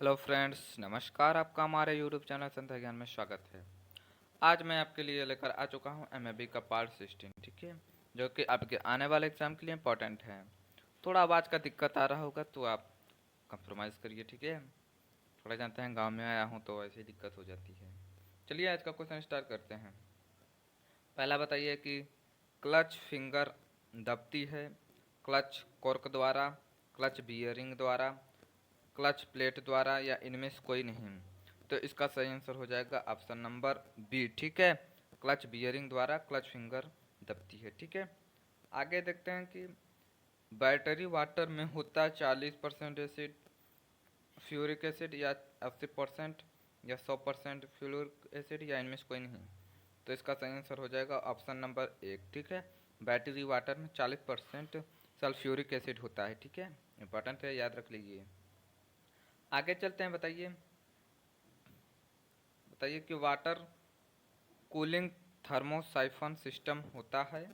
Hello friends, नमस्कार। आपका हमारे यूट्यूब चैनल संध्या ज्ञान में स्वागत है। आज मैं आपके लिए लेकर आ चुका हूं एमएबी का पार्ट 16, ठीक है, जो कि आपके आने वाले एग्जाम के लिए इम्पोर्टेंट है। थोड़ा आवाज़ का दिक्कत आ रहा होगा तो आप कंप्रोमाइज़ करिए, ठीक है। थोड़ा जानते हैं, गांव में आया हूं तो ऐसी दिक्कत हो जाती है। चलिए आज का क्वेश्चन स्टार्ट करते हैं। पहला बताइए कि क्लच फिंगर दबती है क्लच कॉर्क द्वारा, क्लच बियरिंग द्वारा, क्लच प्लेट द्वारा या इनमें से कोई नहीं। तो इसका सही आंसर हो जाएगा ऑप्शन नंबर बी, ठीक है। क्लच बियरिंग द्वारा क्लच फिंगर दबती है, ठीक है। आगे देखते हैं कि बैटरी वाटर में होता है 40% एसिड फ्यूरिक एसिड या 80% या 100% फ्यूरिक एसिड या इनमें से कोई नहीं। तो इसका सही आंसर हो जाएगा ऑप्शन नंबर एक, ठीक है। बैटरी वाटर में 40% सल्फ्यूरिक एसिड होता है, ठीक है। इंपॉर्टेंट है, याद रख लीजिए। आगे चलते हैं। बताइए बताइए कि वाटर कूलिंग थर्मोसाइफन सिस्टम होता है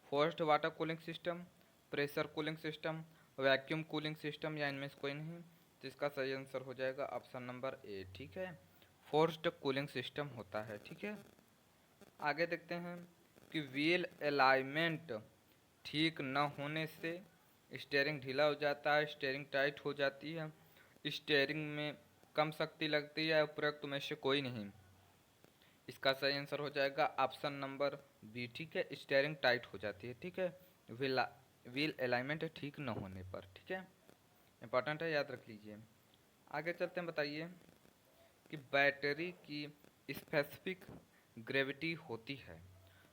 forced water cooling system, pressure cooling system, vacuum cooling system या इनमें से कोई नहीं। तो इसका सही आंसर हो जाएगा ऑप्शन नंबर ए, ठीक है। फोर्स्ड कूलिंग सिस्टम होता है, ठीक है। आगे देखते हैं कि व्हील अलाइनमेंट ठीक न होने से स्टीयरिंग ढीला हो जाता है, स्टीयरिंग टाइट हो जाती है, स्टीयरिंग में कम शक्ति लगती है, उपरोक्त में से कोई नहीं। इसका सही आंसर हो जाएगा ऑप्शन नंबर बी, ठीक है। स्टीयरिंग टाइट हो जाती है, ठीक है, व्हील व्हील अलाइनमेंट ठीक न होने पर, ठीक है। इंपॉर्टेंट है, याद रख लीजिए। आगे चलते हैं। बताइए कि बैटरी की स्पेसिफिक ग्रेविटी होती है।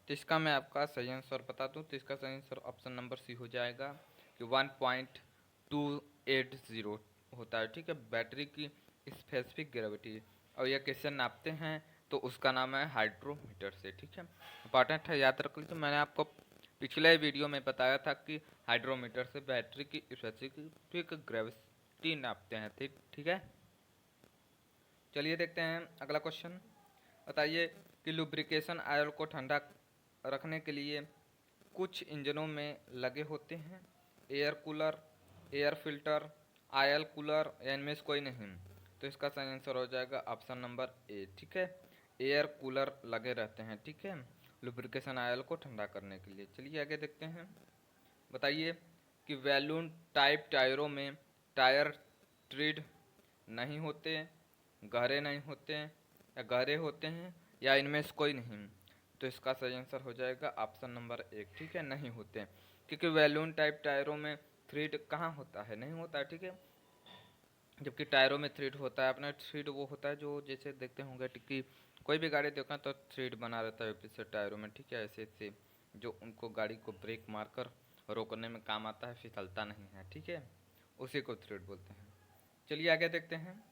तो इसका मैं आपका सही आंसर बता दूं, तो इसका सही आंसर ऑप्शन नंबर सी हो जाएगा कि 1.280 होता है, ठीक है, बैटरी की स्पेसिफिक ग्रेविटी। और यह कैसे नापते हैं, तो उसका नाम है हाइड्रोमीटर से, ठीक है। इंपॉर्टेंट है, याद रख लीजिए। मैंने आपको पिछले वीडियो में बताया था कि हाइड्रोमीटर से बैटरी की स्पेसिफिक ग्रेविटी नापते हैं, ठीक ठीक है। चलिए देखते हैं अगला क्वेश्चन। बताइए कि लुब्रिकेशन ऑयल को ठंडा रखने के लिए कुछ इंजनों में लगे होते हैं air cooler, air filter, oil cooler या इनमें से कोई नहीं। तो इसका सही आंसर हो जाएगा ऑप्शन नंबर ए, ठीक है। एयर कूलर लगे रहते हैं, ठीक है, लुब्रिकेशन ऑयल को ठंडा करने के लिए। चलिए आगे देखते हैं। बताइए कि बैलून टाइप टायरों में टायर ट्रीड नहीं होते, गहरे नहीं होते या गहरे होते हैं या इनमें से कोई नहीं। तो इसका सही आंसर हो जाएगा ऑप्शन नंबर एक, ठीक है, नहीं होते। क्योंकि बैलून टाइप टायरों में थ्रीड कहाँ होता है, नहीं होता है, ठीक है। जबकि टायरों में थ्रीड होता है। अपना थ्रीड वो होता है जो जैसे देखते होंगे टिक्की, कोई भी गाड़ी देखा तो थ्रीड बना रहता है पीछे टायरों में, ठीक है, ऐसे ऐसे जो उनको गाड़ी को ब्रेक मारकर रोकने में काम आता है, फिसलता नहीं है, ठीक है, उसी को थ्रेड बोलते हैं। चलिए आगे देखते हैं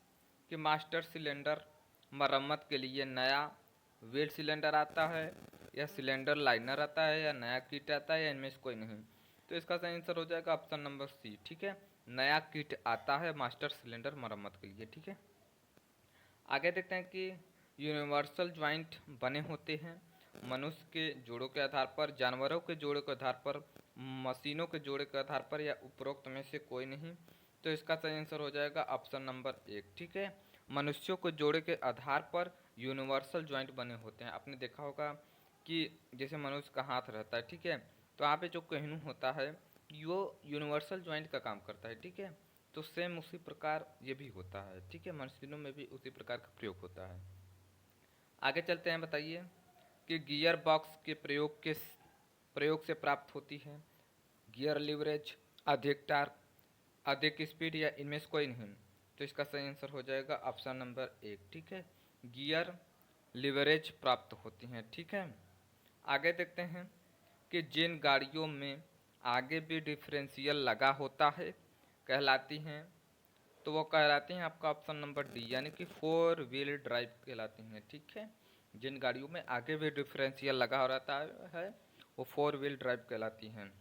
कि मास्टर सिलेंडर मरम्मत के लिए नया वेट सिलेंडर आता है या सिलेंडर लाइनर आता है या नया किट आता है या इनमें से कोई नहीं। तो इसका सही आंसर हो जाएगा ऑप्शन नंबर सी, ठीक है, नया किट आता है मास्टर सिलेंडर मरम्मत के लिए, ठीक है। आगे देखते हैं कि यूनिवर्सल ज्वाइंट बने होते हैं मनुष्य के जोड़ों के आधार पर, जानवरों के जोड़ों के आधार पर, मशीनों के जोड़े के आधार पर या उपरोक्त में से कोई नहीं। तो इसका सही आंसर हो जाएगा ऑप्शन नंबर एक, ठीक है। मनुष्यों के जोड़े के आधार पर यूनिवर्सल ज्वाइंट बने होते हैं। आपने देखा होगा कि जैसे मनुष्य का हाथ रहता है, ठीक है, तो यहाँ पे जो कहनू होता है वो यूनिवर्सल ज्वाइंट का काम करता है, ठीक है। तो सेम उसी प्रकार ये भी होता है, ठीक है, मशीनों में भी उसी प्रकार का प्रयोग होता है। आगे चलते हैं। बताइए कि गियर बॉक्स के प्रयोग से प्राप्त होती है गियर लीवरेज, अधिक टार्क, अधिक स्पीड या इनमें से कोई नहीं। तो इसका सही आंसर हो जाएगा ऑप्शन नंबर एक, ठीक है, गियर लीवरेज प्राप्त होती हैं, ठीक है। आगे देखते हैं कि जिन गाड़ियों में आगे भी डिफरेंशियल लगा होता है कहलाती हैं, तो वो कहलाती हैं आपका ऑप्शन नंबर डी, यानी कि फोर व्हील ड्राइव कहलाती हैं, ठीक है। जिन गाड़ियों में आगे भी डिफरेंशियल लगा हो रहता है वो फोर व्हील ड्राइव कहलाती हैं।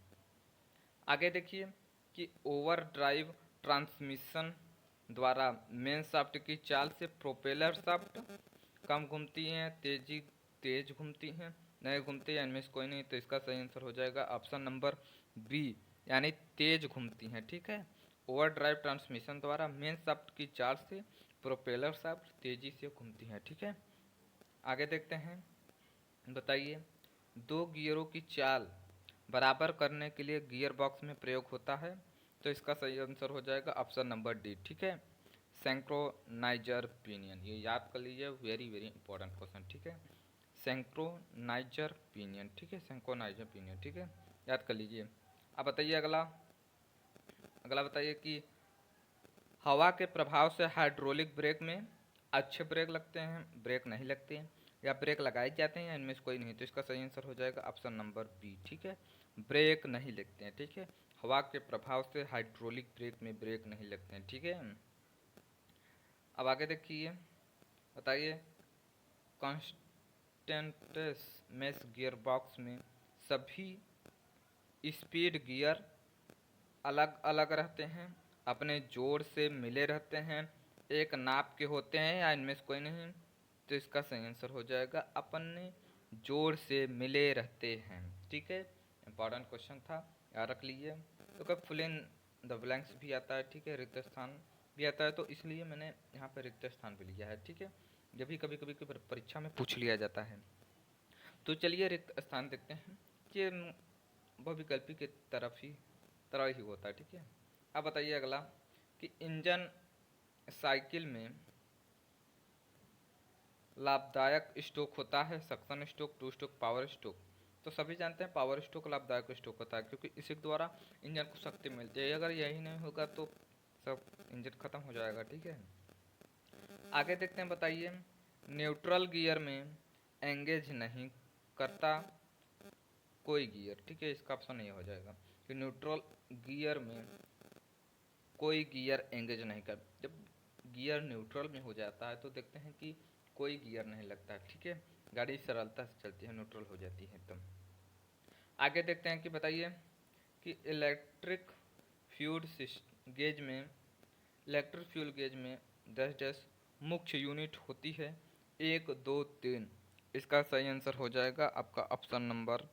आगे देखिए कि ओवर ड्राइव ट्रांसमिशन द्वारा मेन शाफ्ट की चाल से प्रोपेलर शाफ्ट कम घूमती हैं, तेज घूमती हैं, नहीं घूमती है, इनमें से कोई नहीं। तो इसका सही आंसर हो जाएगा ऑप्शन नंबर बी, यानी तेज घूमती हैं, ठीक है। ओवरड्राइव ट्रांसमिशन द्वारा मेन शाफ्ट की चाल से प्रोपेलर शाफ्ट तेजी से घूमती है। ठीक है, आगे देखते हैं। बताइए, दो गियरों की चाल बराबर करने के लिए गियर बॉक्स में प्रयोग होता है। तो इसका सही आंसर हो जाएगा ऑप्शन नंबर डी। ठीक है, सिंक्रोनाइजर पिनियन, ये याद कर लीजिए, वेरी वेरी इंपॉर्टेंट क्वेश्चन। ठीक है, सिंक्रोनाइजर पिनियन। ठीक है, सिंक्रोनाइजर पिनियन। ठीक है, याद कर लीजिए। अब बताइए अगला। अगला बताइए कि हवा के प्रभाव से हाइड्रोलिक ब्रेक में अच्छे ब्रेक लगते हैं, ब्रेक नहीं लगते हैं, या ब्रेक लगाए जाते हैं, या इनमें से कोई नहीं। तो इसका सही आंसर हो जाएगा ऑप्शन नंबर बी। ठीक है, ब्रेक नहीं लगते हैं। ठीक है, हवा के प्रभाव से हाइड्रोलिक ब्रेक में ब्रेक नहीं लगते हैं। ठीक है, अब आगे देखिए। बताइए, कॉन्स्टेंटस मेश गियर बॉक्स में सभी स्पीड गियर अलग अलग रहते हैं, अपने जोड़ से मिले रहते हैं, एक नाप के होते हैं, या इनमें से कोई नहीं। तो इसका सही आंसर हो जाएगा अपने जोड़ से मिले रहते हैं। ठीक है, इंपॉर्टेंट क्वेश्चन था, याद रख लीजिए। तो कब फिल इन द ब्लैंक्स भी आता है। ठीक है, रिक्त स्थान भी आता है, तो इसलिए मैंने यहाँ पर रिक्त स्थान भी लिया है। ठीक है, जब भी कभी कभी परीक्षा में पूछ लिया जाता है। तो चलिए रिक्त स्थान देखते हैं कि बहुविकल्पी की तरह ही होता है। ठीक है, अब बताइए अगला कि इंजन साइकिल में लाभदायक स्ट्रोक होता है, suction stroke, two stroke, power stroke. तो सभी जानते हैं पावर स्ट्रोक लाभदायक स्ट्रोक होता है, क्योंकि इसी द्वारा इंजन को शक्ति मिलती है। अगर यही नहीं होगा तो सब इंजन खत्म हो जाएगा। ठीक है, आगे देखते हैं। बताइए, न्यूट्रल गियर में एंगेज नहीं करता कोई गियर। ठीक है, इसका ऑप्शन नहीं हो जाएगा कि न्यूट्रल गियर में कोई गियर एंगेज नहीं कर। जब गियर न्यूट्रल में हो जाता है तो देखते हैं कि कोई गियर नहीं लगता है। ठीक है, गाड़ी सरलता से चलती है, न्यूट्रल हो जाती है एकदम। आगे देखते हैं कि बताइए कि इलेक्ट्रिक फ्यूल गेज में इलेक्ट्रिक फ्यूल गेज में 10 मुख्य यूनिट होती है, 1 2 3। इसका सही आंसर हो जाएगा आपका ऑप्शन नंबर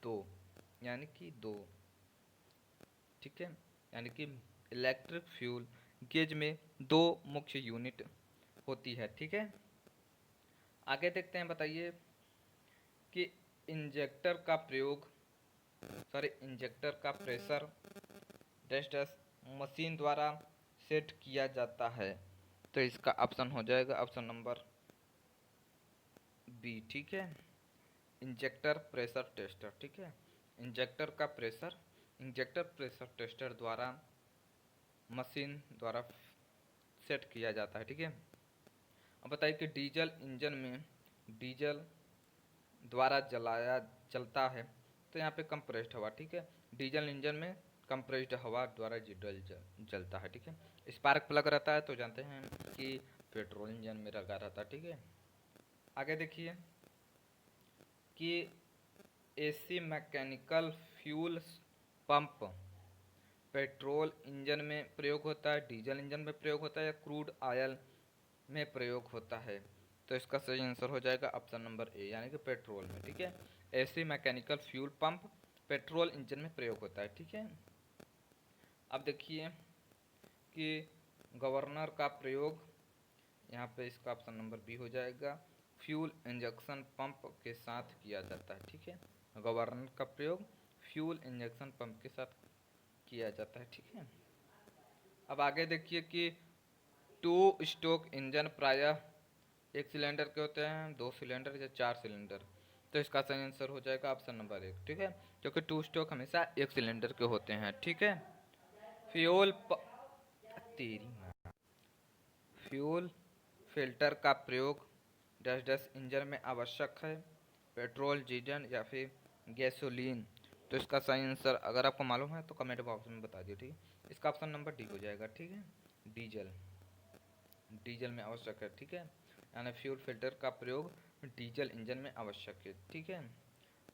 2, यानी कि 2। ठीक है, यानी कि इलेक्ट्रिक फ्यूल गेज में 2 मुख्य यूनिट होती है। ठीक है, आगे देखते हैं। बताइए कि इंजेक्टर का प्रेशर डैश मशीन द्वारा सेट किया जाता है। तो इसका ऑप्शन हो जाएगा ऑप्शन नंबर बी। ठीक है, इंजेक्टर प्रेशर टेस्टर। ठीक है, इंजेक्टर प्रेशर टेस्टर द्वारा मशीन द्वारा सेट किया जाता है। ठीक है, अब बताइए कि डीजल द्वारा चलता है। तो यहाँ पे कंप्रेस्ड हवा। ठीक है, डीजल इंजन में कंप्रेस्ड हवा द्वारा डीजल जलता है। ठीक है, स्पार्क प्लग रहता है, तो जानते हैं कि पेट्रोल इंजन में लगा रहता है। ठीक है, आगे देखिए कि AC mechanical fuel pump petrol engine में प्रयोग होता है, डीजल इंजन में प्रयोग होता है, या क्रूड ऑयल में प्रयोग होता है। तो इसका सही आंसर हो जाएगा ऑप्शन नंबर ए, यानी कि पेट्रोल में। ठीक है, AC mechanical fuel pump petrol engine में प्रयोग होता है। ठीक है, अब देखिए कि गवर्नर का प्रयोग, यहाँ पे इसका ऑप्शन नंबर बी हो जाएगा, फ्यूल इंजेक्शन पंप के साथ किया जाता है। ठीक है, गवर्नर का प्रयोग फ्यूल इंजेक्शन पंप के साथ किया जाता है। ठीक है, अब आगे देखिए कि 2 स्ट्रोक इंजन प्रायः 1 सिलेंडर के होते हैं, 2 सिलेंडर या 4 सिलेंडर। तो इसका सही आंसर हो जाएगा ऑप्शन नंबर 1। ठीक है, क्योंकि 2 स्ट्रोक हमेशा 1 सिलेंडर के होते हैं। ठीक है, फ्यूल फ्यूल फिल्टर का प्रयोग डैश इंजन में आवश्यक है, पेट्रोल, डीजल या फिर गैसोलीन। तो इसका सही आंसर अगर आपको मालूम है तो कमेंट बॉक्स में बता दिए। ठीक है, इसका ऑप्शन नंबर डी हो जाएगा। ठीक है, डीजल में आवश्यक है। ठीक है, यानी फ्यूल फिल्टर का प्रयोग डीजल इंजन में आवश्यक है। ठीक है,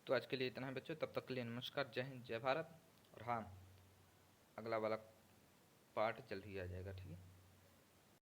तो आज के लिए इतना है बच्चों, तब तक के लिए नमस्कार, जय हिंद, जय भारत। और हाँ, अगला वाला पार्ट जल्द ही आ जाएगा। ठीक है।